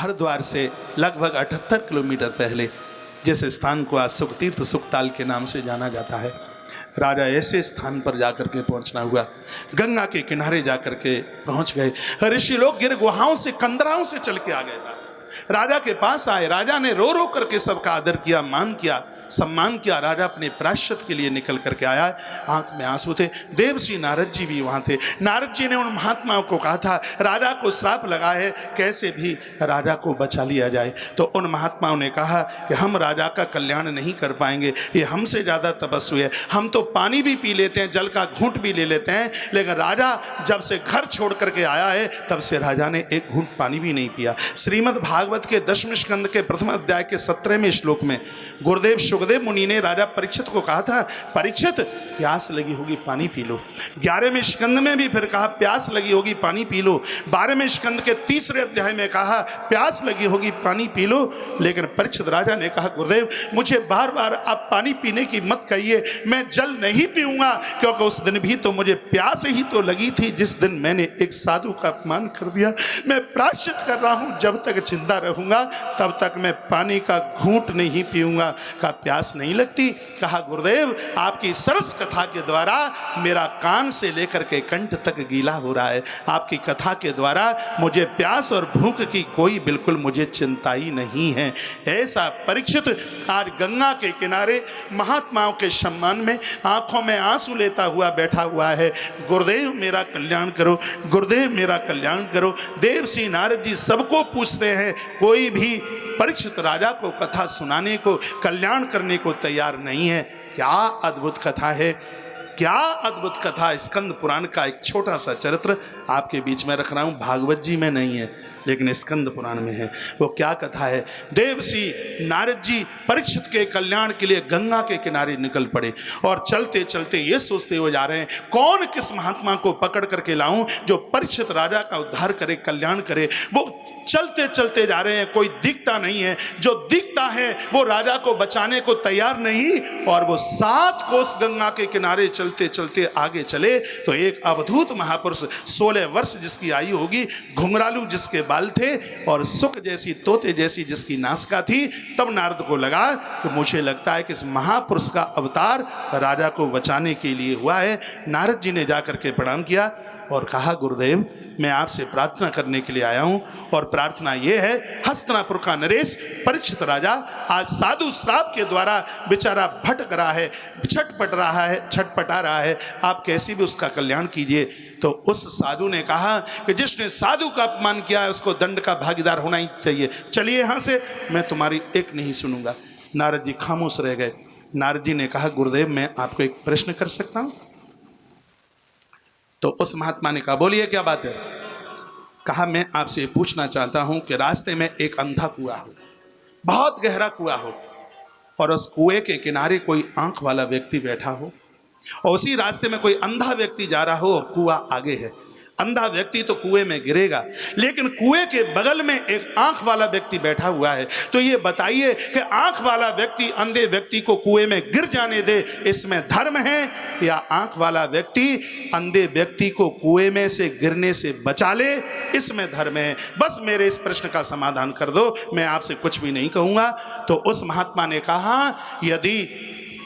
हरिद्वार से लगभग 78 किलोमीटर पहले जिस स्थान को आज सुखतीर्थ सुखताल के नाम से जाना जाता है, राजा ऐसे स्थान पर जाकर के पहुंचना हुआ, गंगा के किनारे जाकर के पहुंच गए। ऋषि लोग गिर गुहाओं से कंदराओं से चल के आ गए, राजा के पास आए। राजा ने रो रो करके सबका आदर किया, मान किया, सम्मान किया। राजा अपने प्रायश्चित के लिए निकल करके आया, आंख में आंसू थे। देवश्री नारद जी भी वहां थे। नारद जी ने उन महात्माओं को कहा था राजा को श्राप लगा है, कैसे भी राजा को बचा लिया जाए। तो उन महात्माओं ने कहा कि हम राजा का कल्याण नहीं कर पाएंगे, ये हमसे ज़्यादा तपस्वी है। हम तो पानी भी पी लेते हैं, जल का घूंट भी ले लेते हैं, लेकिन राजा जब से घर छोड़ करके आया है तब से राजा ने एक घूंट पानी भी नहीं पिया। श्रीमद् भागवत के 10वें स्कंद के प्रथम अध्याय के 17वें श्लोक में गुरुदेव सुखदेव मुनि ने राजा परीक्षित को कहा था, परीक्षित प्यास लगी होगी पानी पी लो। 11वें स्कंद में भी फिर कहा प्यास लगी होगी पानी पी लो। 12वें स्कंद के 3रे अध्याय में कहा प्यास लगी होगी पानी पी लो। लेकिन परीक्षित राजा ने कहा गुरुदेव मुझे बार बार आप पानी पीने की मत कहिए, मैं जल नहीं पीऊंगा, क्योंकि उस दिन भी तो मुझे प्यास ही तो लगी थी जिस दिन मैंने एक साधु का अपमान कर दिया। मैं प्रायश्चित कर रहा हूं, जब तक जिंदा रहूंगा तब तक मैं पानी का घूंट नहीं पीऊंगा। का प्यास नहीं लगती? कहा गुरुदेव आपकी सरस कथा के द्वारा मेरा कान से लेकर के कंठ तक गीला हो रहा है। आपकी कथा के द्वारा मुझे प्यास और भूख की कोई बिल्कुल मुझे चिंता ही नहीं है। ऐसा परीक्षित आज गंगा के किनारे महात्माओं के सम्मान में आंखों में आंसू लेता हुआ बैठा हुआ है। गुरुदेव मेरा कल्याण करो, गुरुदेव मेरा कल्याण करो। देवश्री नारद जी सबको पूछते हैं, कोई भी परीक्षित राजा को कथा सुनाने को, कल्याण करने को तैयार नहीं है। क्या अद्भुत कथा है, क्या अद्भुत कथा। स्कंद पुराण का एक छोटा सा चरित्र आपके बीच में रख रहा हूँ, भागवत जी में नहीं है लेकिन स्कंद पुराण में है। वो क्या कथा है? देवश्री नारद जी परीक्षित के कल्याण के लिए गंगा के किनारे निकल पड़े और चलते चलते ये सोचते हुए जा रहे हैं कौन किस महात्मा को पकड़ करके लाऊं जो परीक्षित राजा का उद्धार करे, कल्याण करे। वो चलते चलते जा रहे हैं, कोई दिखता नहीं है, जो दिखता है वो राजा को बचाने को तैयार नहीं। और वो 7 कोस गंगा के किनारे चलते चलते आगे चले तो एक अवधूत महापुरुष 16 वर्ष जिसकी आयु होगी, घुंघरालू जिसके बाल थे और सुख जैसी तोते जैसी जिसकी नासिका थी, तब नारद को लगा कि मुझे लगता है कि इस महापुरुष का अवतार राजा को बचाने के लिए हुआ है। नारद जी ने जाकर के प्रणाम किया और कहा गुरुदेव मैं आपसे प्रार्थना करने के लिए आया हूं, और प्रार्थना ये है, हस्तिनापुर का नरेश परीक्षित राजा आज साधु श्राप के द्वारा बेचारा भटक रहा है, छटपटा रहा है, आप कैसे भी उसका कल्याण कीजिए। तो उस साधु ने कहा कि जिसने साधु का अपमान किया है उसको दंड का भागीदार होना ही चाहिए, चलिए यहाँ से, मैं तुम्हारी एक नहीं सुनूंगा। नारद जी खामोश रह गए। नारद जी ने कहा गुरुदेव मैं आपको एक प्रश्न कर सकता हूँ? तो उस महात्मा ने कहा बोलिए क्या बात है? कहा मैं आपसे पूछना चाहता हूं कि रास्ते में एक अंधा कुआं हो, बहुत गहरा कुआं हो, और उस कुएं के किनारे कोई आंख वाला व्यक्ति बैठा हो, और उसी रास्ते में कोई अंधा व्यक्ति जा रहा हो और कुआं आगे है। अंधा व्यक्ति तो कुएं में गिरेगा, लेकिन कुएं के बगल में एक आंख वाला व्यक्ति बैठा हुआ है। तो ये बताइए कि आंख वाला व्यक्ति अंधे व्यक्ति को कुएं में गिर जाने दे, इसमें धर्म है, या आंख वाला व्यक्ति अंधे व्यक्ति को कुएं में से गिरने से बचा ले, इसमें धर्म है? बस मेरे इस प्रश्न का समाधान कर दो, मैं आपसे कुछ भी नहीं कहूंगा। तो उस महात्मा ने कहा यदि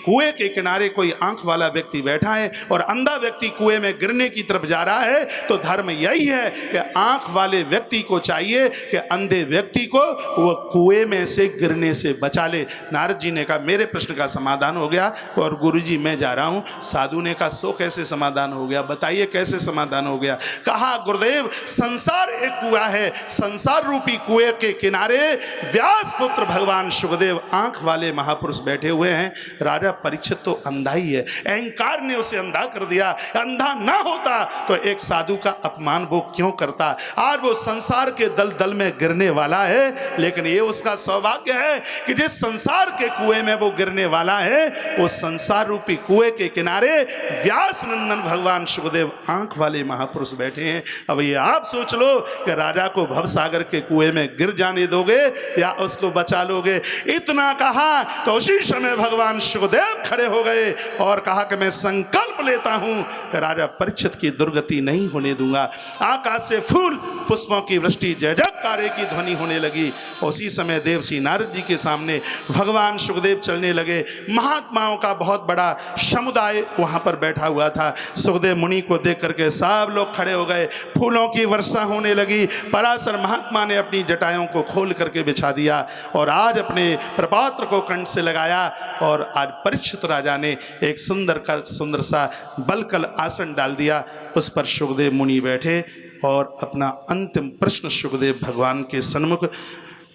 कुएं के किनारे कोई आंख वाला व्यक्ति बैठा है और अंधा व्यक्ति कुएं में गिरने की तरफ जा रहा है तो धर्म यही है कि आंख वाले व्यक्ति को चाहिए कि अंधे व्यक्ति को वो कुएं में से गिरने से बचा ले। नारद जी ने कहा मेरे प्रश्न का समाधान हो गया और गुरुजी मैं जा रहा हूं। साधु ने कहा सो कैसे समाधान हो गया, बताइए कैसे समाधान हो गया? कहा गुरुदेव संसार एक कुआं है, संसार रूपी कुएं के किनारे व्यास पुत्र भगवान सुखदेव आंख वाले महापुरुष बैठे हुए हैं। राजा परीक्षित तो अंधा ही है, अहंकार ने उसे अंधा कर दिया। अंधा ना होता तो एक साधु का अपमान वो क्यों करता? आज वो संसार के दलदल में गिरने वाला है, लेकिन ये उसका सौभाग्य है कि जिस संसार के कुएं में वो गिरने वाला है, वो संसार रूपी कुएं के किनारे व्यास नंदन भगवान सुखदेव आंख वाले महापुरुष बैठे हैं। अब ये आप सोच लो कि राजा को भवसागर के कुएं में गिर जाने दोगे या उसको बचा लोगे? इतना कहा तो उसी समय भगवान सुखदेव जयदेव खड़े हो गए और कहा कि मैं संकल्प लेता हूं राजा परीक्षित की दुर्गति नहीं होने दूंगा। आकाश से फूल पुष्पों की वृष्टि, जय जयकारे की ध्वनि होने लगी। उसी समय देवसी नारद जी के सामने भगवान सुखदेव चलने लगे। महात्माओं का बहुत बड़ा समुदाय वहां पर बैठा हुआ था। सुखदेव मुनि को देख करके सब लोग खड़े हो गए, फूलों की वर्षा होने लगी। पराशर महात्मा ने अपनी जटाओं को खोल करके बिछा दिया और आज अपने प्रपात्र को कंठ से लगाया और आज परीक्षित राजा ने एक सुंदर सा बलकल आसन डाल दिया। उस पर सुखदेव मुनि बैठे और अपना अंतिम प्रश्न सुखदेव भगवान के सन्मुख,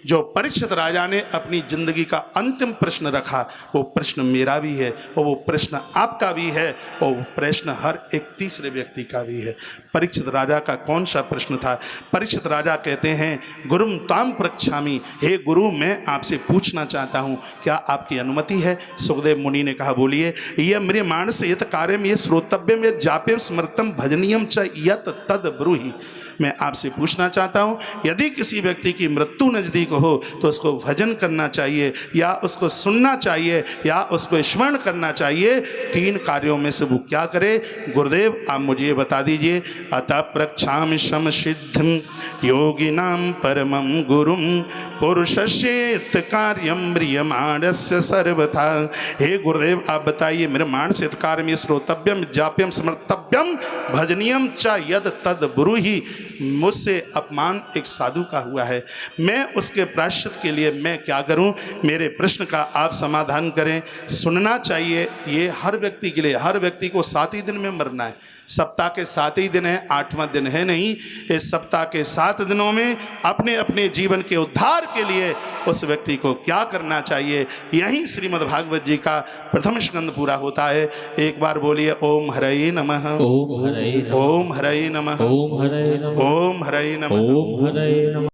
जो परीक्षित राजा ने अपनी जिंदगी का अंतिम प्रश्न रखा, वो प्रश्न मेरा भी है और वो प्रश्न आपका भी है और वो प्रश्न हर एक तीसरे व्यक्ति का भी है। परीक्षित राजा का कौन सा प्रश्न था? परीक्षित राजा कहते हैं, गुरुम ताम प्रक्षामि, हे गुरु मैं आपसे पूछना चाहता हूँ, क्या आपकी अनुमति है? सुखदेव मुनि ने कहा, बोलिए। यह मेरे मानस यत कार्यम ये श्रोतव्यम यत जाप्यम स्मृतम भजनीयम च यत तद ब्रूहि। मैं आपसे पूछना चाहता हूँ, यदि किसी व्यक्ति की मृत्यु नज़दीक हो तो उसको भजन करना चाहिए या उसको सुनना चाहिए या उसको स्मरण करना चाहिए, तीन कार्यों में से वो क्या करे? गुरुदेव आप मुझे बता दीजिए। अतः प्रक्षामि शम सिद्धिम योगिनाम परमं गुरुम पुरुषस्येत कार्यम म्रियमाणस्य सर्वथा। हे गुरुदेव आप बताइए, मेरे मानसिक कार्य श्रोतव्यम जाप्यम स्मर्तव्यम भजनीयम च यद तद ब्रूहि। मुझसे अपमान एक साधु का हुआ है, मैं उसके प्रायश्चित के लिए मैं क्या करूं? मेरे प्रश्न का आप समाधान करें। सुनना चाहिए, ये हर व्यक्ति के लिए, हर व्यक्ति को 7 ही दिन में मरना है। सप्ताह के 7 ही दिन है, 8वां दिन है नहीं। इस सप्ताह के 7 दिनों में अपने अपने जीवन के उद्धार के लिए उस व्यक्ति को क्या करना चाहिए, यही श्रीमद् भागवत जी का प्रथम स्कंद पूरा होता है। एक बार बोलिए, ओम हरये नमः, ओम हरये नमः, ओम हरये नमः, ओम हरये नमः, ओम हरये नमः।